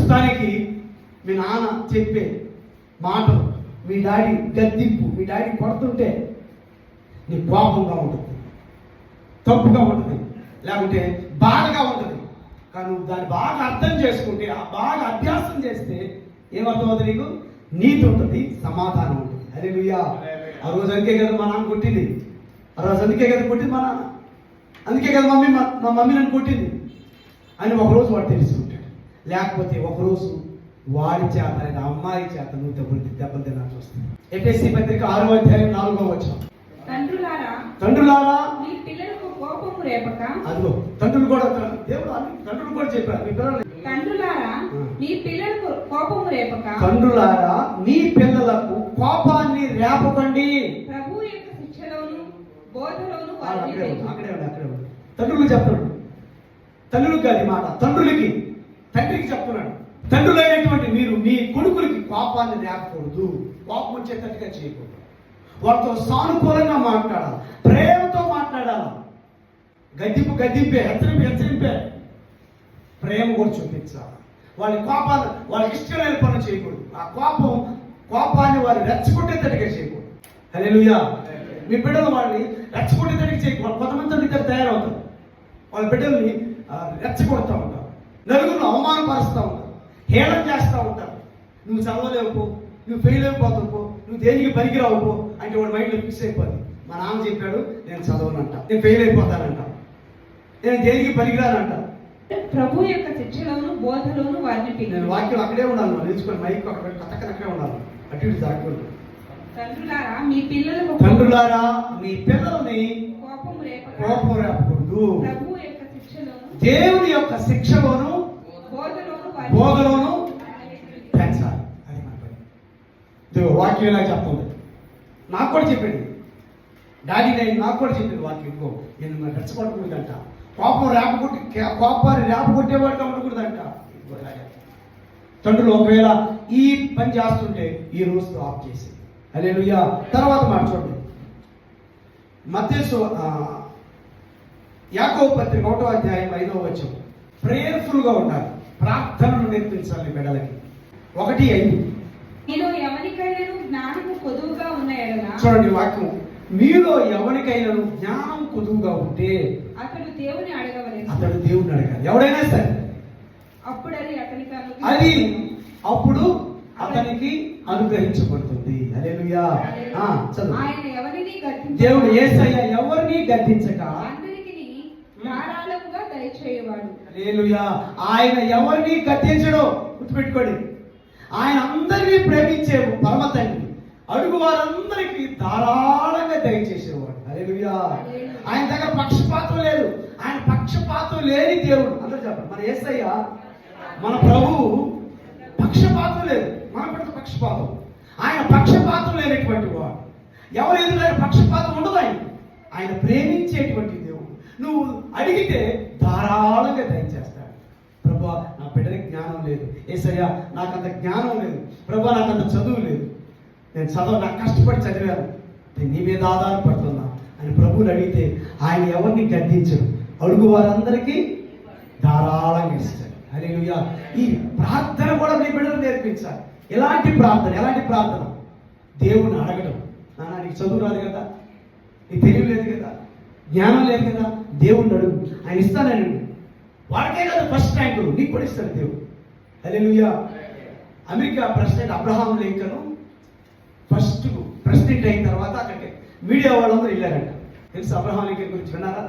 ప్రస్తుతానికి మీ నాన్న చెప్పే మాటలు, మీ డాడీ గద్దింపు, మీ డాడీ కొడుతుంటే నీ కోపంగా ఉంటుంది, తప్పుగా ఉంటుంది, లేకుంటే బాధగా ఉంటుంది. కానీ నువ్వు దాన్ని బాగా అర్థం చేసుకుంటే, బాగా అభ్యాసం చేస్తే ఏమర్థమవుతుంది? నీకు నీతి ఉంటుంది, సమాధానం ఉంటుంది. హల్లెలూయా. ఆ రోజు అందుకే కదా మా నాన్న కొట్టింది, ఆ రోజు అందుకే కదా కొట్టింది మా నాన్న, అందుకే కదా మా మమ్మీ నన్ను కొట్టింది అని ఒకరోజు వాడు తెలుసుకుంటాడు. లేకపోతే ఒకరోజు వాడి చేత, ఆయన అమ్మాయి చేత నువ్వు దెబ్బలు తినాల్సి వస్తుంది. ఎఫెసీ పత్రిక 6వ అధ్యాయం 4వ వచనం. తండ్రులారా మీ పిల్లలకు కోపము రేపక. అదిగో తండ్రులు కూడా, దేవుడు తండ్రులు కూడా చెప్పారు, మీ పిల్లలు తండ్రులారా మీ పిల్లలకు కోపము రేపక. తండ్రులారా మీ పిల్లలకు కోపాన్ని రేపకండి. ప్రభువు యొక్క శిక్షలోను బోధలోను అక్కడే తండ్రులు చెప్తున్నాడు. తండ్రులకు కాదు మాట, తండ్రికి చెప్తున్నాడు. తండ్రులైనటువంటి మీరు మీ కొడుకులకి కోపాన్ని రేపకూడదు, కోపం వచ్చేటట్టుగా చేయకూడదు. వాళ్ళతో సానుకూలంగా మాట్లాడాలి, ప్రేమతో మాట్లాడాలి. గద్దింపే, హెచ్చరింపే, ప్రేమ కూడా చూపించాలి. వాళ్ళ కోపాన్ని, వాళ్ళకి ఇష్టమైన పనులు చేయకూడదు. ఆ కోపాన్ని వారు రెచ్చగొట్టేటట్టుగా చేయకూడదు. హల్లెలూయా. మీ బిడ్డలు వాళ్ళని రెచ్చగొట్టేటట్టుగా చేయకూడదు. కొంతమంది దగ్గర తయారవుతారు, వాళ్ళ బిడ్డల్ని రెచ్చగొడతా ఉంటారు, నలుగురు అవమానపరుస్తూ ఉంటారు, హేళన చేస్తూ ఉంటారు. నువ్వు చదవలేవు, నువ్వు ఫెయిల్ అయిపోతావు, నువ్వు దేనికి పనికిరావు అంటే వాడు మైండ్లో ఫిక్స్ అయిపోతుంది. మా నాన్న చెప్పాడు నేను చదవనంట, నేను ఫెయిల్ అయిపోతానంట, నేను దేనికి పనికిరానంట. ప్రభు యొక్క శిక్షలోను బోధలోను వారిని నేను వాక్యం అక్కడే ఉండాలి, నేర్చుకొని మైక్ అక్కడే ఉండాలి, అటు ఇటు దాక్కూడదు. తండ్రులారా మీ పిల్లలని కోపం రేపకూడదు. దేవుని యొక్క శిక్షలోను బోధలోను పెంచాలి. అది మన పని. వాక్యం ఇలా చెప్తుంది. నాకు కూడా చెప్పింది డాడీ, నాకు కూడా చెప్పింది వాక్యం. ఇంకో నేను రెచ్చగొట్టకూడదంట, కోపాన్ని రేపగొట్టేవాడుగా ఉండకూడదంట. తండ్రులు ఒకవేళ ఈ పని చేస్తుంటే ఈ రోజుతో ఆఫ్ చేసి. హల్లెలూయా. తర్వాత మాట చూడండి, మత్తయి యాకోబు పత్రిక 1వ అధ్యాయం 5వ వచనం. ప్రేయర్ఫుల్ గా ఉండాలి, ప్రార్థనలు నేర్పించాలి బిడ్డలకి. 1:5. మీలో ఎవరికైనా జ్ఞానము కొదువుగా ఉన్న ఎడల, చూడండి వాక్యం, మీలో ఎవరికైనా జ్ఞానం కొదువుగా ఉంటే అతడు దేవుని అడగాలి. ఎవడైనా సరే అప్పుడు అతనికి అనుగ్రహించబడుతుంది. హల్లెలూయా. దేవుడు యేసయ్య ఎవరిని గద్దించక ధారాళముగా దయచేయవాడు. హల్లెలూయా. ఆయన ఎవరిని గద్దించడు, గుర్తుపెట్టుకోండి. ఆయన అందరినీ ప్రేమించే పరమ తండ్రి, అడుగు వారందరికీ ధారాళంగా దయచేసేవాడు. హల్లెలూయా. ఆయన దగ్గర పక్షపాతం లేదు, ఆయన పక్షపాతం లేని దేవుడు. అందరూ చెప్పండి, మన యేసయ్య మన ప్రభువు పక్షపాతం లేదు, మన పట్ల పక్షపాతం. ఆయన పక్షపాతం లేనటువంటి వాడు, ఎవరు ఎదురైన పక్షపాతం ఉండదు. ఆయన ప్రేమించేటువంటి దేవుడు. నువ్వు అడిగితే ధారాళంగా దయచేస్తాడు. ప్రభా నా బిడ్డకి జ్ఞానం లేదు, యేసయ్య నాకంత జ్ఞానం లేదు, ప్రభా నాకంత చదువు లేదు, నేను నాకు కష్టపడి చదివాను, నేను నీ మీద ఆధారపడుతున్నా అని ప్రభువుని అడిగితే ఆయన ఎవరిని గద్దించడు, అడుగు వారందరికీ ధారాళంగా ఇస్తాడు. హల్లెలూయా. ఈ ప్రార్థన కూడా నీ బిడ్డలు నేర్పించాలి. ఎలాంటి ప్రార్థన? దేవుని అడగడం. నాన్న నీకు చదువు రాదు కదా, నీకు తెలివి లేదు కదా, జ్ఞానం లేదు కదా, దేవుణ్ణి అడుగు, ఆయన ఇస్తానని. వాడికే కదా ఫస్ట్ ర్యాంకులు, నీకు కూడా ఇస్తాడు దేవుడు. Hallelujah. America president Abraham Lincoln first president అయిన తర్వాత అక్కడికి మీడియా వాళ్ళందరూ వెళ్ళారంట. తెలుసు అబ్రహాం లింకన్ గురించి విన్నారా?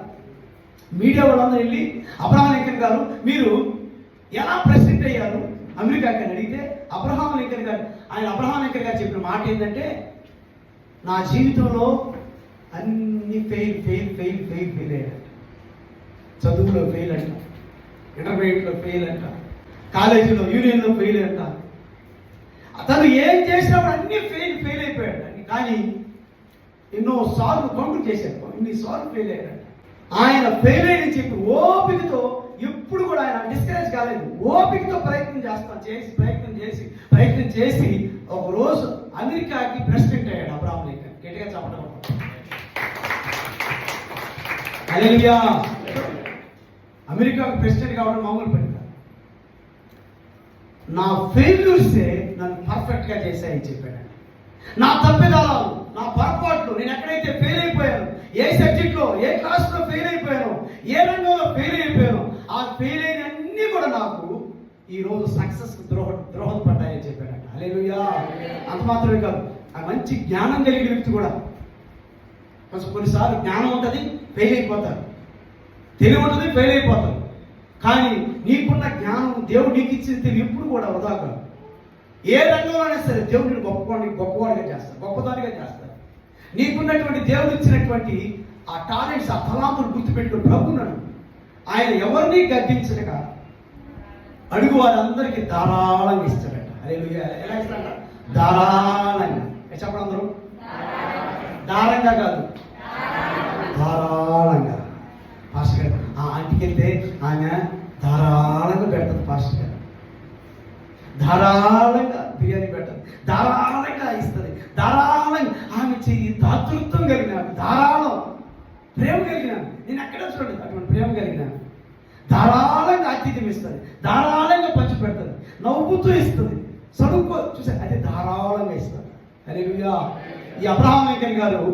మీడియా వాళ్ళందరూ వెళ్ళి అబ్రహాం లింకన్ గారు మీరు ఎలా ప్రెసిడెంట్ అయ్యారు అమెరికాకి అని అడిగితే అబ్రహాం లింకన్ గారు చెప్పిన మాట ఏంటంటే, నా జీవితంలో అన్ని ఫెయిల్ అయ్యాడు. చదువులో ఫెయిల్ అంట, ఇంటర్మీడియట్లో ఫెయిల్ అంట, కాలేజీలో యూనియన్లో ఫెయిల్ అంట. అతను ఏం చేసినప్పుడు అన్ని ఫెయిల్ అయిపోయాడు. కానీ ఎన్నోసార్లు కౌంటర్ చేశాడు, ఇన్నిసార్లు ఫెయిల్ అయ్యాడు. ఆయన ఫెయిల్ అయ్యని చెప్పి ఓపికతో ఎప్పుడు కూడా ఆయన డిస్కరేజ్ కాలేదు, ఓపికతో ప్రయత్నం చేసి ఒక రోజు అమెరికాకి ప్రెసిడెంట్ అయ్యాడు అబ్రహాం లింకన్. గట్టిగా చెప్పడం. హల్లెలూయా. అమెరికాకు ప్రెసిడెంట్ కావడం మామూలు పని కాదు. నా ఫెయిల్యూర్సే నన్ను పర్ఫెక్ట్గా చేశాయని చెప్పాడు. నా తప్పిదాలు, నా పొరపాట్లు, నేను ఎక్కడైతే ఫెయిల్ అయిపోయాను, ఏ సబ్జెక్ట్లో, ఏ క్లాస్లో ఫెయిల్ అయిపోయాను, ఏ రంగంలో ఫెయిల్ అయిపోయాను, ఆ ఫెయిల్ అయిన అన్నీ కూడా నాకు ఈరోజు సక్సెస్ దోహదపడ్డాయని చెప్పాడట. హల్లెలూయా. అంత మాత్రమే కాదు, ఆ మంచి జ్ఞానం కలిగిన వ్యక్తి కూడా కొన్నిసార్లు జ్ఞానం ఉంటుంది, ఫెయిల్ అయిపోతారు, తెలివి ఉంటుంది, ఫెయిల్ అయిపోతారు. కానీ నీకున్న జ్ఞానం, దేవుడు నీకు ఇచ్చిన తెలివి ఎప్పుడు కూడా వృధా కాదు. ఏ రంగంలోనే సరే దేవుడిని గొప్పవాడిగా చేస్తారు, గొప్పదానిగా చేస్తారు. నీకున్నటువంటి దేవుడు ఇచ్చినటువంటి ఆ టాలెంట్స్, ఆ తలాంతులు గుర్తుపెట్టుకుని ప్రభున్నాడు. ఆయన ఎవరిని గద్దించక అడుగు వారందరికీ ధారాళంగా ఇస్తాడట. హల్లెలూయా. ఎలా ఇస్తాడట? ధారాళంగా. చెప్పండి అందరూ, ధారంగా కాదు, ధారాళంగా. పాస్టర్ గారు ఆ ఆంటీకి వెళ్తే ఆమె ధారాళంగా పెడతారు. పాస్టర్ గారు ధారాళంగా బిర్యానీ పెట్టదు, ధారాళంగా ఇస్తుంది, ధారాళంగా. ఆమె చెయ్యి దాతృత్వం కలిగినాను, ధారాళం ప్రేమ కలిగినాను. నేను ఎక్కడ చూడండి అటువంటి ప్రేమ కలిగినాను. ధారాళంగా ఆతిథ్యం ఇస్తుంది, ధారాళంగా పంచి పెడుతుంది, నవ్వుతూ ఇస్తుంది, చదువుకో చూసా అదే ధారాళంగా ఇస్తుంది. హల్లెలూయా. ఈ అబ్రహాం లింకన్ గారు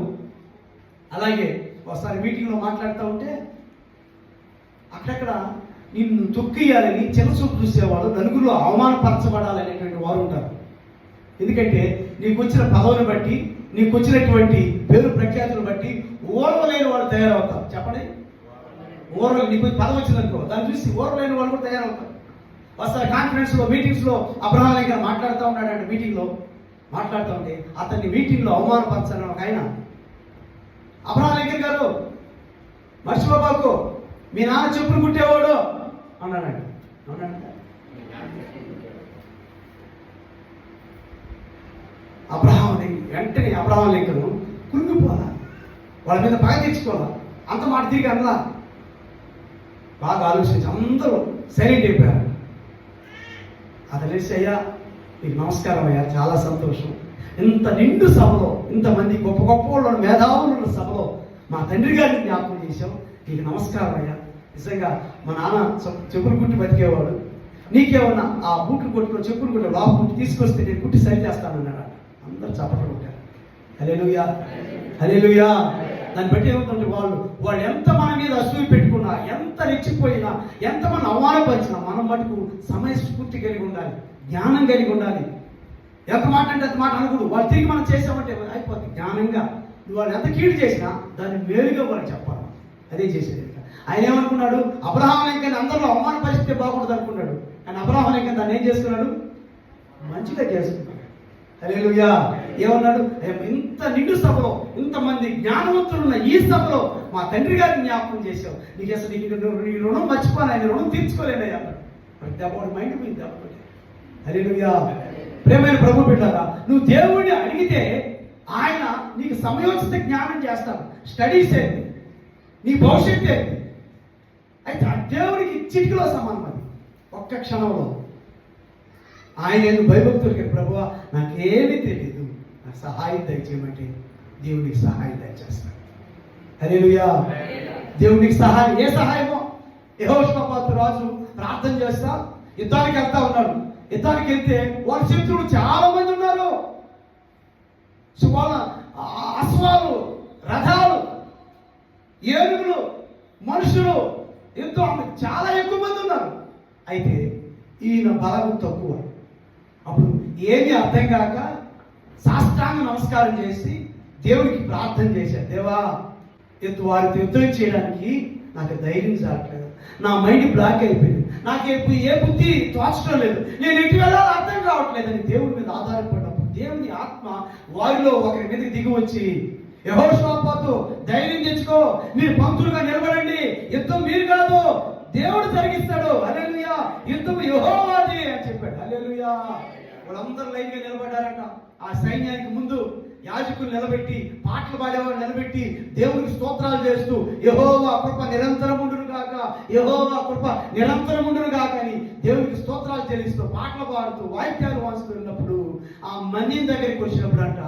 అలాగే ఒకసారి మీటింగ్లో మాట్లాడుతూ ఉంటే అక్కడక్కడ నిన్ను తొక్కియాలని చిన్నచూపు చూసేవాడు, నలుగురిలో అవమానపరచబడాలనేటువంటి వారు ఉంటారు. ఎందుకంటే నీకు వచ్చిన పదవిని బట్టి, నీకు వచ్చినటువంటి పేరు ప్రఖ్యాతులను బట్టి ఓర్వలేని వాడు తయారవుతారు. చెప్పండి, నీకు పదవి వచ్చిందనుకో, దాన్ని చూసి ఓర్వలేని వాళ్ళు కూడా తయారవుతారు. ఒకసారి కాన్ఫరెన్స్లో, మీటింగ్స్లో అబ్రహాం లింకన్ మాట్లాడుతూ ఉన్నాడంటే, మీటింగ్లో మాట్లాడుతూ ఉంటే అతన్ని మీటింగ్లో అవమానపరచాలని ఒక ఆయన, అబ్రహాం లింకన్ గారు మర్చిపోబాకు, మీ నాన్న చెప్పులు కుట్టేవాడు అన్నాడండి. అవునండి. వెంటనే అబ్రహాం లింకన్ కుళ్ళిపోదా, వాళ్ళ మీద పగ తెచ్చుకోవాలా, అంత మాట తిరిగి అనలా. బాగా ఆలోచించి అందరూ సైలెంట్ అయిపోయారు. అతను లేచి, అయ్యా నీకు నమస్కారం అయ్యా, చాలా సంతోషం, ఇంత నిండు సభలో, ఇంతమంది గొప్ప గొప్ప వాళ్ళు మేధావులు ఉన్న సభలో మా తండ్రి గారిని జ్ఞాపకం చేశావు, నీకు నమస్కారం అయ్యా. నిజంగా మా నాన్న చెప్పులు కుట్టి బతికేవాడు, నీకేమన్నా ఆ బూట్లు కొట్టులో చెప్పులు కుట్టి లోపల కుట్టి తీసుకొస్తే నేను కుట్టి సరి చేస్తానన్నాడు. అందరూ చప్పట్లు కొట్టారు. హల్లెలూయా, హల్లెలూయా. దాన్ని బట్టి ఏమవుతుంటే వాళ్ళు ఎంత మన మీద అసూయ పెట్టుకున్నా, ఎంత రెచ్చిపోయినా, ఎంతమంది అవమానపరిచినా మనం మటుకు సమయస్ఫూర్తి కలిగి ఉండాలి, జ్ఞానం కలిగి ఉండాలి. ఎంత మాట అంటే అంత మాట అనకూడదు. వాళ్ళు తిరిగి మనం చేసామంటే అయిపోతుంది. జ్ఞానంగా నువ్వు వాళ్ళు ఎంత కీడు చేసినా దాన్ని మేలుగా వాళ్ళకి చెప్పాలి. అదే చేసేది. ఆయన ఏమనుకున్నాడు, అబ్రహాం లింకన్ అందరిలో అవమానపరిస్తే బాగుండదు అనుకున్నాడు. కానీ అబ్రహాం లింకన్ దాన్ని ఏం చేసుకున్నాడు, మంచిగా చేసుకున్నాడు. హల్లెలూయా. ఏమన్నాడు, ఇంత నిండు సభలో, ఇంతమంది జ్ఞానవంతులున్న ఈ సభలో మా తండ్రి గారిని జ్ఞాపకం చేశావు, నీకు అసలు నీ రుణం మర్చిపోను, ఆయన రుణం తీర్చుకోలేనయ్యా అన్నాడు. దెబ్బ మైండ్ పోయింది, దెబ్బ. హల్లెలూయా. ప్రేమైన ప్రభు బిడ్డలారా, నువ్వు దేవుడిని అడిగితే ఆయన నీకు సమయోచిత జ్ఞానం చేస్తాడు. స్టడీస్ ఏంటి, నీ భవిష్యత్తు ఏంటి, అయితే ఆ దేవుడికి చిటికలో సమానం. అది ఒక్క క్షణంలో ఆయన ఎందుకు భయభక్తులకి, ప్రభువా నాకేమీ తెలియదు, నాకు సహాయం దయచేయమంటే దేవుడికి సహాయం దయచేస్తాడు. హల్లెలూయా. దేవుడికి సహాయం, ఏ సహాయమో. యెహోషాపాతు రాజు ప్రార్థన చేస్తా యుద్ధానికి వెళ్తా ఉన్నాడు. యుద్ధానికి వెళ్తే వాళ్ళ శత్రువులు చాలా మంది ఉన్నారు. వాళ్ళ అశ్వాలు, రథాలు, ఏనుగులు, మనుషులు, యుద్ధం చాలా ఎక్కువ మంది ఉన్నారు. అయితే ఈయన బలం తక్కువ. అప్పుడు ఏమీ అర్థం కాక సాష్టాంగ నమస్కారం చేసి దేవుడికి ప్రార్థన చేశాడు. దేవా, వారితో యుద్ధం చేయడానికి నాకు ధైర్యం చాలట్లేదు, నా మైండ్ బ్లాక్ అయిపోయింది, నాకు ఏ బుద్ధి తోచడం లేదు, నేను ఎటు వెళ్ళాలో అర్థం కావట్లేదని దేవుడి మీద ఆధారపడినప్పుడు దేవుని ఆత్మ వారిలో ఒకరి మీదకి దిగి వచ్చి, యెహోషాపాతు ధైర్యం తెచ్చుకో, మీరు పంక్తులుగా నిలబడండి, యుద్ధం మీరు కాదు, దేవుడు జరిగిస్తాడు. హల్లెలూయా. యుద్ధం యెహోవాది అని చెప్పాడు. హల్లెలూయా. వాళ్ళందరూ లైన్ గా నిలబడ్డారట. ఆ సైన్యానికి ముందు యాజకులు నిలబెట్టి, పాటలు పాడేవారు నిలబెట్టి దేవునికి స్తోత్రాలు చేస్తూ, యెహోవా కృప నిరంతరం ఉండును గాక, యెహోవా కృప నిరంతరం ఉండును గాక అని దేవునికి స్తోత్రాలు చెల్లిస్తూ, పాటలు పాడుతూ, వాయిద్యాలు వాయిస్తున్నప్పుడు ఆ మందిని దగ్గరికి వచ్చినప్పుడు అంట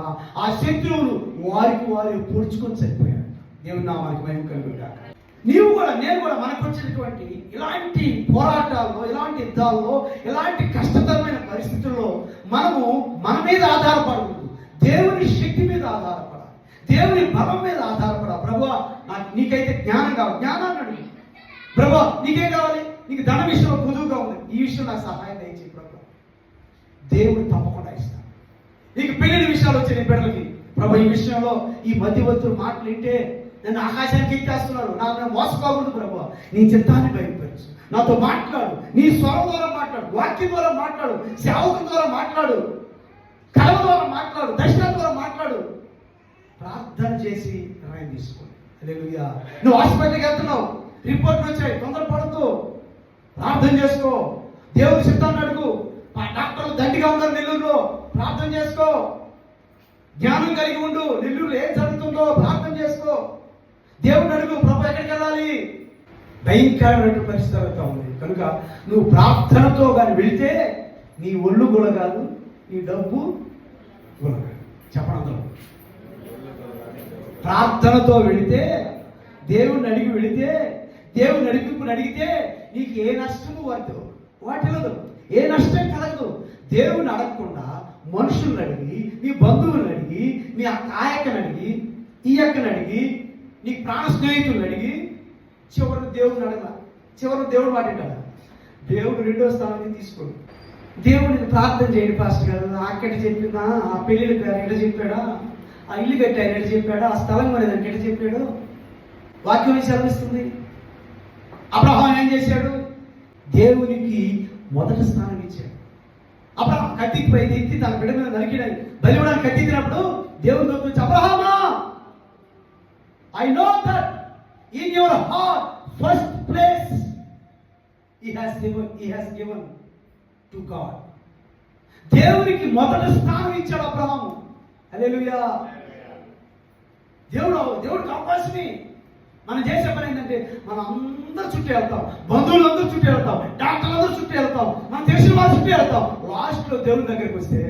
ఆ శత్రువులు వారికి వారు పొడుచుకొని చనిపోయారు. దేవుని నామానికి మహిమ కలుగును గాక. నీవు కూడా, నేను కూడా మనకు వచ్చినటువంటి ఇలాంటి పోరాటాల్లో, ఇలాంటి యుద్ధాల్లో, ఇలాంటి కష్టతరమైన ఆధారపడకూడదు. దేవుని శక్తి మీద ఆధారపడాలి, దేవుని బలం మీద ఆధారపడాలి. ప్రభువా నాకు నీకైతే జ్ఞానం కావాలి, జ్ఞానాన్ని అడుగు. ప్రభువా నీకేం కావాలి, నీకు ధన విషయంలో పొదువుగా ఉంది, ఈ విషయం నాకు సహాయం దయచేయి ప్రభు. దేవుడు తప్పకుండా ఇస్తాడు. నీకు పెళ్లి విషయాలు వచ్చాయి నీ బిడ్డలకి, ప్రభు ఈ విషయంలో ఈ మధ్యవర్తులు మాటలు వింటే నన్ను ఆకాశానికి ఎక్కేస్తున్నారు, నాకు మోసపోకూడదు ప్రభు, నీ చిత్తాన్ని బయలుపరచు, నాతో మాట్లాడు, నీ స్వరం ద్వారా మాట్లాడు, వాక్యం ద్వారా మాట్లాడు, సేవకుల ద్వారా మాట్లాడు, కళల ద్వారా మాట్లాడు, దర్శనం ద్వారా మాట్లాడు. ప్రార్థన చేసి నిర్ణయం తీసుకోండి. హల్లెలూయా. నువ్వు హాస్పిటల్కి వెళ్తున్నావు, రిపోర్ట్లు వచ్చాయి, తొందరపడుతూ ప్రార్థన చేసుకో, దేవుడి చిత్తాన్ని అడుగు. డాక్టర్లు దండిగా ఉన్నారు నెల్లూరులో, ప్రార్థన చేసుకో, జ్ఞానం కలిగి ఉండు. నెల్లూరులో ఏం జరుగుతుందో ప్రార్థన చేసుకో, దేవుడిని అడుగు. ప్రభు ఎక్కడికి వెళ్ళాలి, భయంకరమైన పరిస్థితి అవుతా ఉంది కనుక నువ్వు ప్రార్థనతో కానీ వెళితే నీ ఒళ్ళు కూడా కాదు, నీ డబ్బు కూడా కాదు. చెప్పండి అందరూ. ప్రార్థనతో వెళితే, దేవుడిని అడిగి వెళితే, దేవుని నడిపింపుని అడిగితే నీకు ఏ నష్టము వాటిల్లదు, ఏ నష్టం కలగదు. దేవుని అడగకుండా మనుషులను అడిగి, నీ బంధువులను అడిగి, నీ ఆ అక్కని అడిగి, ఈ అక్కని అడిగి, నీ ప్రాణ స్నేహితులను అడిగి చివరికి దేవుడిని అడగ, చివరికి దేవుడు మాట్లాడాలి. దేవుడు రెండో స్థానాన్ని తీసుకోడు. దేవుడిని ప్రార్థన చేయండి పాస్టర్ గారు, అక్కడ చెప్పినా, ఆ పెళ్ళిళ్ళకి ఎక్కడ చెప్పాడా, ఆ ఇల్లు కట్టారు ఎక్కడ చెప్పాడా, ఆ స్థలం కొనేదానికి ఎక్కడ చెప్పాడు, వాక్యం సెలవిస్తుంది. అబ్రహాం ఏం చేశాడు, దేవునికి మొదటి స్థానం ఇచ్చాడు. అబ్రహాం కత్తికి పై ఎత్తి తన బిడ్డ మీద నరికిడాన్ని బలివడానికి కత్తిచ్చినప్పుడు దేవుని దగ్గర వచ్చి, అబ్రహామా I know that in your heart first place he has given to God. దేవునికి మొదటి స్థానం ఇచ్చాడు అబ్రహాము. హల్లెలూయా. దేవుడు కంపల్సరీ. మనం చేసే పని ఏంటంటే మనం అందరూ చుట్టూ వెళ్తాం, బంధువులందరూ చుట్టూ వెళ్తాం, డాక్టర్లందరూ చుట్టూ వెళ్తాం, మనం తెలిసిన వాళ్ళు చుట్టూ వెళ్తాం. లాస్ట్లో దేవుని దగ్గరికి వస్తే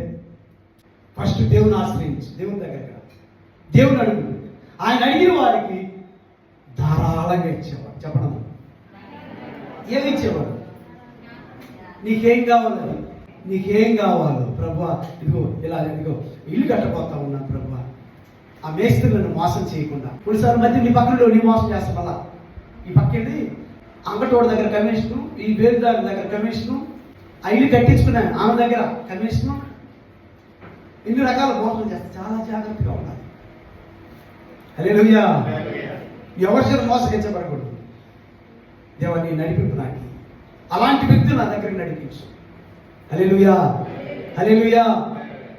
ఫస్ట్ దేవుని ఆశ్రయించి దేవుని దగ్గర దేవుని అడుగు. ఆయన అడిగిన వారికి ధారాళంగా ఇచ్చేవాడు. చెప్పడం ఏమి ఇచ్చేవాడు, నీకేం కావాలి, నీకేం కావాలో ప్రభువా, ఇదిగో ఇలా ఇదిగో ఇల్లు కట్టబోతా ఉన్నాను ప్రభువా, ఆ మేస్త్రులను మోసం చేయకుండా. కొన్నిసార్లు మధ్య నీ పక్కన నీ మోసం చేస్తాం. మళ్ళా ఈ పక్కేది అంగటోడి దగ్గర కమిషను, ఈ వేరుదారి దగ్గర కమిషను, ఆ ఇల్లు కట్టించుకున్నాను ఆమె దగ్గర కమిషను, ఇన్ని రకాల మోసం చేస్తాం. చాలా జాగ్రత్తగా ఉండాలి. హల్లెలూయా. ఎవరి మోసగించబడకూడదు. దేవాన్ని నడిపింపు నాకు, అలాంటి వ్యక్తులు నా దగ్గరికి నడిపించు. హల్లెలూయా, హల్లెలూయా.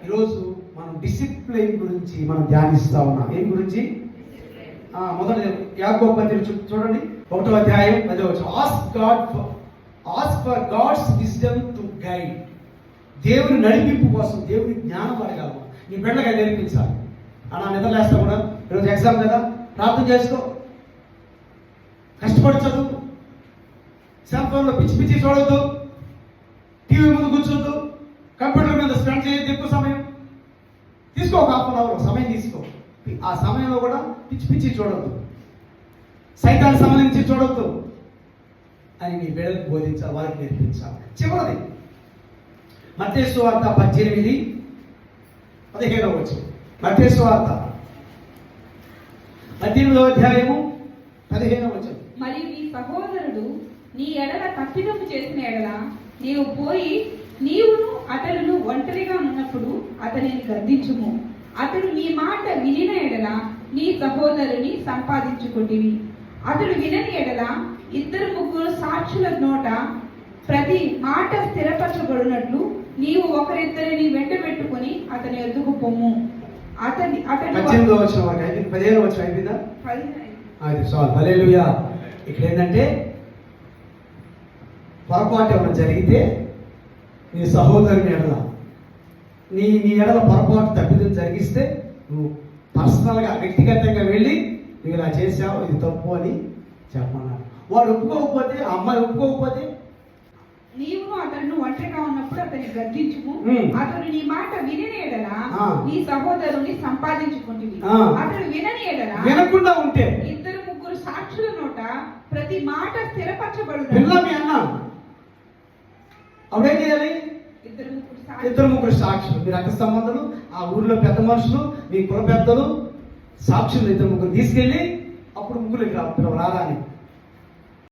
ఈరోజు మనం డిసిప్లిన్ గురించి మనం ధ్యానిస్తా ఉన్నాం. ఏం గురించి? మొదటి యాకోబు పత్రిక చూడండి, 1వ అధ్యాయం 10వ వచనం. Ask for God's wisdom to guide. దేవుని నడిపింపు కోసం దేవుని జ్ఞానం అడగాలి. నీ బిడ్డగా నేర్పించాలి. అలా నిద్రలేస్తా కూడా ఈరోజు ఎగ్జామ్ కదా, ప్రార్థన చేసుకో, కష్టపడి చదువు, సెల్ ఫోన్లో పిచ్చి పిచ్చి చూడొద్దు, టీవీ ముందు కూర్చోద్దు, కంప్యూటర్ మీద స్పెండ్ చేయొద్దు ఎక్కువ సమయం. తీసుకో, ఒక హాఫ్ అన్ అవర్ సమయం తీసుకో. ఆ సమయంలో కూడా పిచ్చి పిచ్చి చూడొద్దు, సైతానికి సంబంధించి చూడొద్దు అని నీ బిడ్డలకు బోధించాలి, వారికి నేర్పించాలి. చివరిది మత్తయి సువార్త 18:15 వచనం. మత్తయి సువార్త 18వ అధ్యాయము 15వ వచనం. మరియు నీ సహోదరుడు నీ ఎడల తప్పిదము చేసిన ఎడల నీవు పోయి నీవును అతడును ఒంటరిగా ఉన్నప్పుడు అతనిని గద్దించుము. అతడు నీ మాట వినిన ఎడల నీ సహోదరుని సంపాదించుకుంటివి. అతడు వినని ఎడల 2-3 సాక్షుల నోట ప్రతి మాట స్థిరపరచబడినట్లు నీవు ఒకరిద్దరిని వెంట పెట్టుకుని అతని ఎద్దుకు పొమ్ము. అతడు 18వ వచనం అయిపోయింది, 15వ వచనం అయిపోయిందా? అది చాలు. హల్లెలూయా. ఇక్కడ ఏంటంటే పొరపాటు ఏమైనా జరిగితే నీ సహోదరుని ఎడల నీ ఎడల పొరపాటు తప్పిదం జరిగిస్తే నువ్వు పర్సనల్గా వ్యక్తిగతంగా వెళ్ళి నువ్వు ఇలా చేసావు, ఇది తప్పు అని చెప్పమన్నారు. వాడు ఒప్పుకోకపోతే, అమ్మాయి ఒప్పుకోకపోతే నీవు అతను ఒంటరిగా ఉన్నప్పుడు అతన్ని గద్దించుము. అతడు నీ మాట వినని ఎడల నీ సహోదరుని సంపాదించుకుంటుంది. అతడు వినని ఎడల వినకుండా ఉంటే 2-3 సాక్షుల నోట ప్రతి మాట స్థిరపరచబడును. అప్పుడేం చేయాలి? ఇద్దరు ముగ్గురు సాక్షులు, మీ రక్త సంబంధులు, ఆ ఊరిలో పెద్ద మనుషులు, మీ కుల పెద్దలు, సాక్షులు ఇద్దరు ముగ్గురు తీసుకెళ్ళి అప్పుడు ముగ్గురు రారా అని